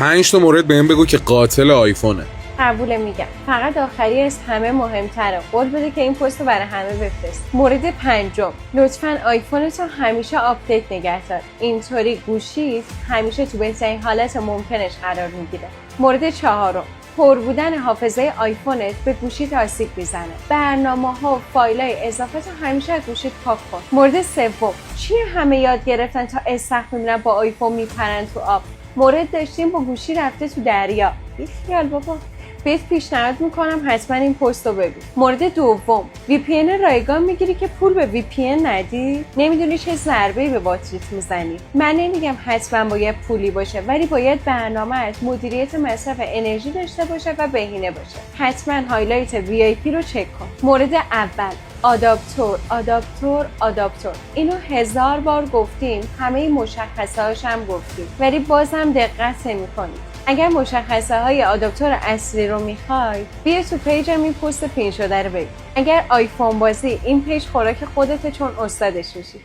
5 تا مورد بهم بگو که قاتل آیفونه. قبول میگم، فقط آخری از همه مهمتره. قول بده که این پست رو برای همه بفرست. مورد پنجم، لطفاً آیفونتو همیشه آپدیت نگه دار. اینطوری گوشیت همیشه تو بهترین حالت ممکنش قرار میگیره. مورد چهارم، پر بودن حافظه آیفونت به گوشیت آسیب میزنه. برنامه‌ها و فایل‌های اضافه تو همیشه از گوشیت پاک کن. مورد سوم، چیه همه یاد گرفتن تا استخر می‌بینن با آیفون میپرن تو آب. مورد داشتیم با گوشی رفته تو دریا. بیخیال بابا. بهت پیشنهاد میکنم حتما این پست رو ببین. مورد دوم، وی پی ان رایگان میگیری که پول به وی پی ان ندی؟ نمیدونی چه ضربه‌ای به باتریت میزنی. من نمیگم حتما باید پولی باشه، ولی باید برنامه‌ات مدیریت مصرف انرژی داشته باشه و بهینه باشه. حتما هایلایت وی آی پی رو چک کن. مورد اول، آداپتور. اینو 1000 بار گفتیم، همه مشخصه‌هاش هم گفتیم، ولی بازم دقت نمی‌کنید. اگر مشخصه های آداپتور اصلی رو میخوای، بیا تو پیجم این پست پین شده رو ببین. اگر آیفون بازی، این پیج خوراک خودته چون استادش میشی.